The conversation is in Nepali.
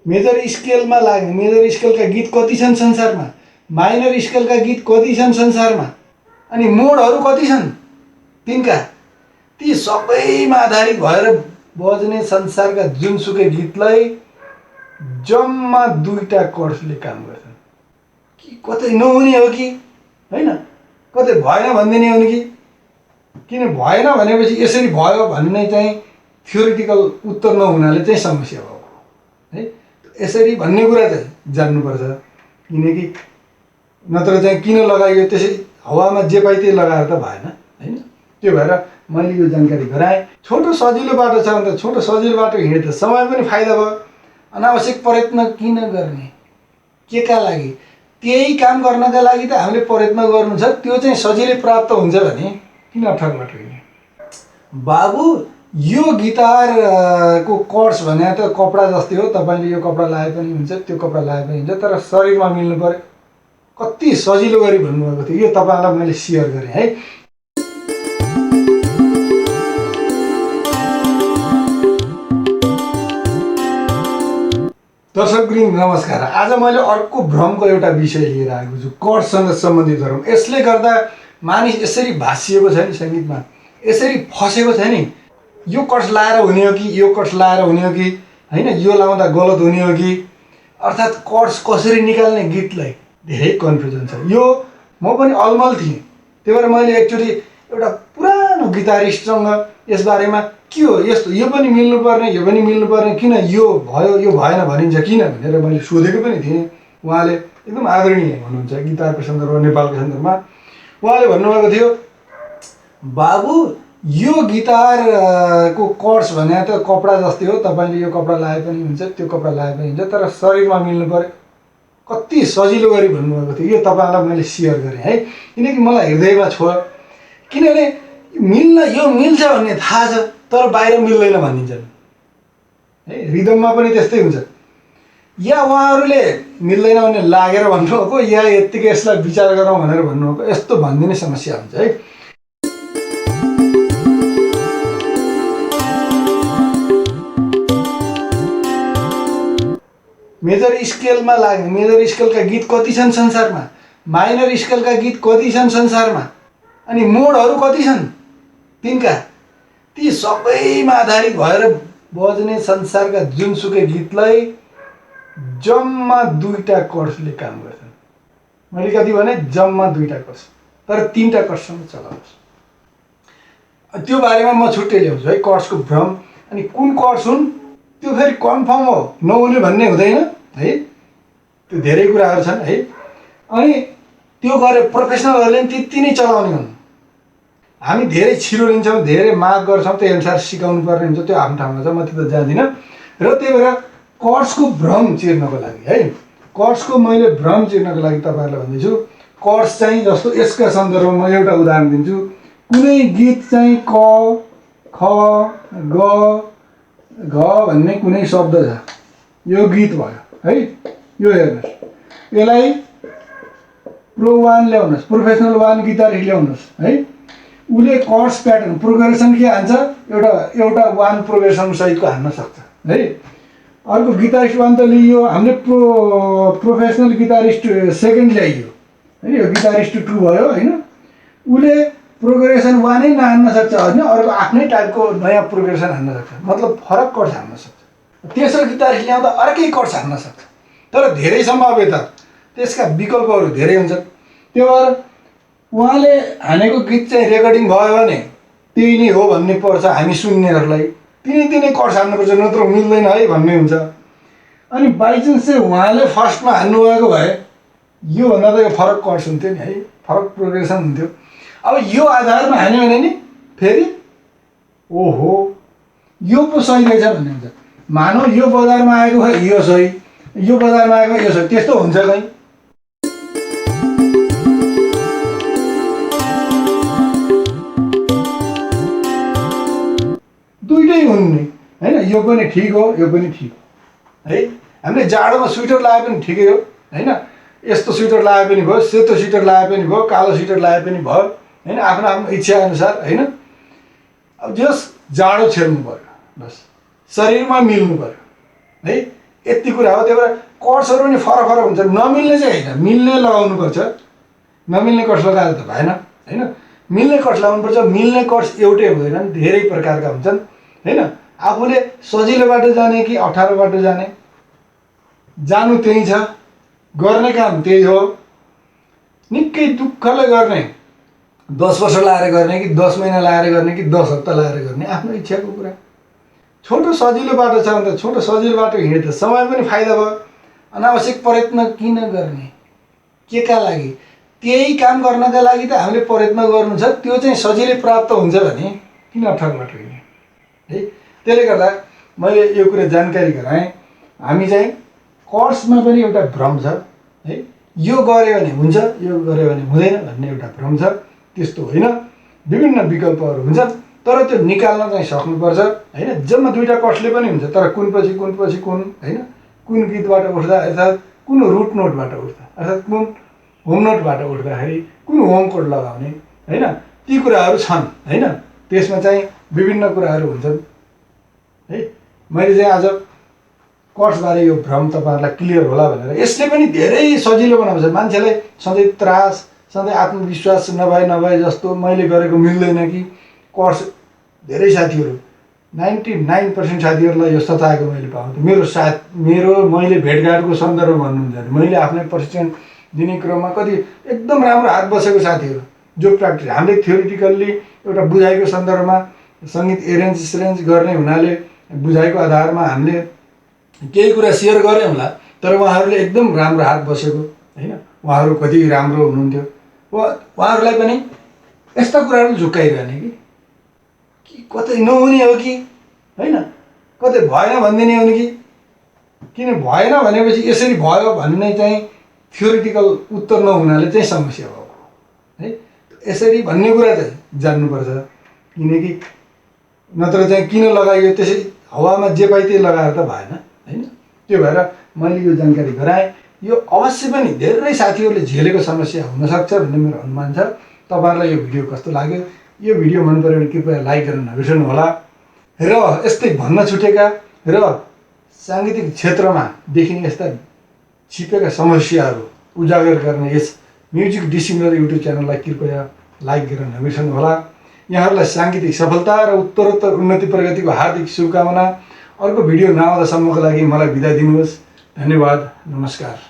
मेजर स्केलमा लाग्ने मेजर स्केलका गीत कति छन् संसारमा, माइनर स्केलका गीत कति छन् संसारमा, अनि मोडहरू कति छन् तिनका, ती सबैमा आधारित भएर बज्ने संसारका जुनसुकै गीतलाई जम्मा 2टा कर्ड्सले काम गर्छन्। कि कतै नहुने हो कि होइन, कतै भएन भनिदिने हो कि, किन भएन भनेपछि यसरी भयो भन्ने चाहिँ थ्योरिटिकल उत्तर नहुनाले चाहिँ समस्या भयो है। यसरी भन्ने कुरा चाहिँ जान्नुपर्छ, किनकि नत्र चाहिँ किन लगाइयो त्यसै हावामा जे पाइ त्यही लगाएर त भएन होइन। त्यो भएर मैले यो जानकारी गराएँ। छोटो सजिलो बाटो छ भने त छोटो सजिलो बाटो हिँडे त समय पनि फाइदा भयो। अनावश्यक प्रयत्न किन गर्ने, के का लागि? त्यही काम गर्नका लागि त हामीले प्रयत्न गर्नु छ। त्यो चाहिँ सजिलै प्राप्त हुन्छ भने किन अप्ठ्यारो बाटो हिँड्ने? बाबु यो गिटारको कर्ड्स भने त कपडा जस्तै हो, तपाईँले यो कपडा लाए पनि हुन्छ, त्यो कपडा लाए पनि हुन्छ, तर शरीरमा मिल्नु पर्यो। कति सजिलो गरी भन्नुभएको थियो, यो तपाईँलाई मैले सेयर गरेँ है। दर्शकवृन्द नमस्कार। आज मैले अर्को भ्रमको एउटा विषय लिएर आएको छु, कर्ड्ससँग सम्बन्धित भ्रम। यसले गर्दा मानिस यसरी भाँसिएको छ नि सङ्गीतमा, यसरी फसेको छ नि, यो कर्ड्स लाएर हुने हो कि यो कर्ड्स लाएर हुने हो कि होइन, यो लाउँदा गलत हुने हो कि, अर्थात् कर्ड्स कसरी निकाल्ने गीतलाई धेरै कन्फ्युजन छ। यो म पनि अलमल थिएँ। त्यही भएर मैले एकचोटि एउटा पुरानो गिटारिस्टसँग यसबारेमा के हो यस्तो, यो पनि मिल्नुपर्ने यो पनि मिल्नुपर्ने, किन यो भयो यो भएन भनिन्छ किन भनेर मैले सोधेको पनि थिएँ। उहाँले एकदम आदरणीय हुनुहुन्छ गिटारको सन्दर्भमा, नेपालको सन्दर्भमा। उहाँले भन्नुभएको थियो, बाबु यो गिटारको कर्ड्स भने त कपडा जस्तै हो, तपाईँले यो कपडा लाए पनि हुन्छ, त्यो कपडा लाए पनि हुन्छ, तर शरीरमा मिल्नु पर्यो। कति सजिलो गरी भन्नुभएको थियो, यो तपाईँलाई मैले सेयर गरेँ है, किनकि मलाई हृदयमा छोयो। किनभने यो मिल्छ भन्ने थाहा छ, तर बाहिर मिल्दैन भनिदिन्छन् है। रिदममा पनि त्यस्तै हुन्छ। या उहाँहरूले मिल्दैन भन्ने लागेर भन्नुभएको, या यत्तिकै यसलाई विचार गरौँ भनेर भन्नुभएको, यस्तो भनिदिने समस्या हुन्छ है। मेजर स्केलमा लाग्ने मेजर स्केलका गीत कति छन् संसारमा, माइनर स्केलका गीत कति छन् संसारमा, अनि मोडहरू कति छन् तिनका, ती सबैमा आधारित भएर बज्ने संसारका जुनसुकै गीतलाई जम्मा 2टा कर्ड्सले काम गर्छन्। मैले कति भने जम्मा 2टा कर्ड्स, तर 3टा कर्ड्ससँग चलाउँछ। त्यो बारेमा म छुट्टै ल्याउँछु है, कर्ड्सको भ्रम। अनि कुन कर्ड्स हुन् त्यो फेरि कन्फर्म हो, नहुने भन्ने हुँदैन है। त्यो धेरै कुराहरू छन् है। अनि त्यो गरे प्रोफेसनलहरूले पनि त्यति नै चलाउने हुन्। हामी धेरै छिरो लिन्छौँ, धेरै माग गर्छौँ, त्यही अनुसार सिकाउनु पर्ने हुन्छ, त्यो आफ्नो ठाउँमा छ, म त्यो त जान्दिनँ। र त्यही भएर कर्ड्सको भ्रम चिर्नको लागि है, कर्ड्सको मैले भ्रम चिर्नको लागि तपाईँहरूलाई भन्दैछु। कर्ड्स चाहिँ जस्तो यसका सन्दर्भमा म एउटा उदाहरण दिन्छु। कुनै गीत चाहिँ क ख ग घ भन्ने कुनै शब्द छ, यो गीत भयो है। यो हेर्नुहोस्, यसलाई प्रो 1 ल्याउनुहोस्, प्रोफेसनल 1 गिटारिस्ट ल्याउनुहोस् है। उसले कर्ड्स प्याटर्न प्रोग्रेसन के हान्छ, एउटा 1 प्रोग्रेसन सहितको हान्न सक्छ है। अर्को गिटारिस्ट 1 त लियो, हामीले प्रोफेसनल गिटारिस्ट 2nd ल्याइयो होइन, यो गिटारिस्ट 2 भयो होइन। उसले प्रोग्रेसन 1 नै नहान्न सक्छ होइन, अर्को आफ्नै टाइपको नयाँ प्रोग्रेसन हान्न सक्छ, मतलब फरक कर्ड्स हान्न सक्छ। तेस्रो गिटारिस्ट ल्याउँदा अर्कै कर्ड्स हान्न सक्छ, तर धेरै सम्भाव्यता त्यसका विकल्पहरू धेरै हुन्छन्। त्यो भएर उहाँले हानेको गीत चाहिँ रेकर्डिङ भयो भने त्यही नै हो भन्ने पर्छ हामी सुन्नेहरूलाई, तिनै कर्ड्स हान्नुपर्छ, नत्र मिल्दैन है भन्ने हुन्छ। अनि बाइचान्स चाहिँ उहाँले फर्स्टमा हान्नुभएको भए योभन्दा त यो फरक कर्ड्स हुन्थ्यो नि है, फरक प्रोग्रेसन हुन्थ्यो। अब यो आधारमा हान्यो भने नि फेरि ओहो यो पो सही रहेछ भन्ने हुन्छ। मानौ यो बजारमा आएको भए यो सही, यो बजारमा आएको यो सही, त्यस्तो हुन्छ कहीँ? दुइटै हुन् नि होइन, यो पनि ठिक हो यो पनि ठिक हो है। हामीले जाडोमा स्वेटर लगाए पनि ठिकै हो होइन, यस्तो स्वेटर लगाए पनि भयो, सेतो स्वेटर लगाए पनि भयो, कालो स्वेटर लगाए पनि भयो होइन, आफ्नो आफ्नो इच्छा अनुसार होइन। अब जस जाडो छेल्नु पर्यो, बस शरीरमा मिल्नु पर्यो है। यति कुरा हो। त्यही भएर कर्ड्सहरू पनि फरक फरक हुन्छ। नमिल्ने चाहिँ होइन, मिल्ने लगाउनुपर्छ। नमिल्ने कर्ड्स लगाएर त भएन होइन, मिल्ने कर्ड्स लगाउनुपर्छ। मिल्ने कर्ड्स एउटै हुँदैनन्, धेरै प्रकारका हुन्छन् होइन। आफूले सजिलो बाटो जाने कि अप्ठ्यारो बाटो जाने, जानु त्यही छ, गर्ने काम त्यही हो। निकै दुःखले गर्ने, 10 वर्ष लाएर गर्ने कि 10 महिना लाएर गर्ने कि 10 हप्ता लाएर गर्ने, आफ्नो इच्छाको कुरा। छोटो सजिलो बाटो छ भने त छोटो सजिलो बाटो हिँडे त समय पनि फाइदा भयो। अनावश्यक प्रयत्न किन गर्ने, के का लागि? त्यही काम गर्नका लागि त हामीले प्रयत्न गर्नु छ। त्यो चाहिँ सजिलै प्राप्त हुन्छ भने किन अप्ठ्यारो बाटो हिँड्ने है। त्यसले गर्दा मैले यो कुरा जानकारी गराएँ। हामी चाहिँ कर्ड्समा पनि एउटा भ्रम छ है, यो गऱ्यो भने हुन्छ, यो गऱ्यो भने हुँदैन भन्ने एउटा भ्रम छ। त्यस्तो होइन, विभिन्न विकल्पहरू हुन्छन्, तर त्यो निकाल्न चाहिँ सक्नुपर्छ होइन। जम्मा दुईवटा कर्ड्सले पनि हुन्छ, तर कुन पछि कुन होइन, कुन गीतबाट उठ्दा अर्थात् कुन रुट नोटबाट उठ्दा अर्थात् कुन होम नोटबाट उठ्दाखेरि कुन होम कोड लगाउने होइन, ती कुराहरू छन् होइन। त्यसमा चाहिँ विभिन्न कुराहरू हुन्छन् है। मैले चाहिँ आज कर्ड्सबारे यो भ्रम तपाईँहरूलाई क्लियर होला भनेर, यसले पनि धेरै सजिलो बनाउँछ मान्छेलाई। सधैँ त्रास, सधैँ आत्मविश्वास नभए जस्तो मैले गरेको मिल्दैन कि कर्ड्स। धेरै साथीहरू 99% साथीहरूलाई यो सताएको मैले पाउँछु। मेरो मैले भेटघाटको सन्दर्भमा भन्नुहुन्छ भने मैले आफ्नै प्रशिक्षण दिने क्रममा कति एकदम राम्रो हात बसेको साथीहरू, जो प्र्याक्टिस हामीले थ्योरिटिकल्ली एउटा बुझाइको सन्दर्भमा सङ्गीत एरेन्ज गर्ने हुनाले बुझाइको आधारमा हामीले केही कुरा सेयर गऱ्यौँ होला, तर उहाँहरूले एकदम राम्रो हात बसेको होइन। उहाँहरू कति राम्रो हुनुहुन्थ्यो। उहाँहरूलाई पनि यस्ता कुराहरू झुक्काइरहने कि कतै नहुने हो कि होइन, कतै भएन भनिदिने हो कि। किन भएन भनेपछि यसरी भयो भन्ने चाहिँ थ्योरिटिकल उत्तर नहुनाले चाहिँ समस्या भयो है। यसरी भन्ने कुरा चाहिँ जान्नुपर्छ, किनकि नत्र चाहिँ किन लगाइयो त्यसै हावामा जे पाइ त्यही लगाएर त भएन होइन। त्यो भएर मैले यो जानकारी गराएँ। यो अवश्य पनि धेरै साथीहरूले झेलेको समस्या हुनसक्छ भन्ने मेरो अनुमान छ। तपाईँहरूलाई यो भिडियो कस्तो लाग्यो? यो भिडियो मन पऱ्यो भने कृपया लाइक गर्न नबिर्सनु होला। र यस्तै भन्न छुटेका र साङ्गीतिक क्षेत्रमा देखिने यस्ता छिपेका समस्याहरू उजागर गर्ने यस म्युजिक डिसिमिलर युट्युब च्यानललाई कृपया लाइक गर्न नबिर्सनु होला। यहाँहरूलाई साङ्गीतिक सफलता र उत्तरोत्तर उन्नति प्रगतिको हार्दिक शुभकामना। अर्को भिडियो नआउँदासम्मको लागि मलाई बिदा दिनुहोस्। धन्यवाद, नमस्कार।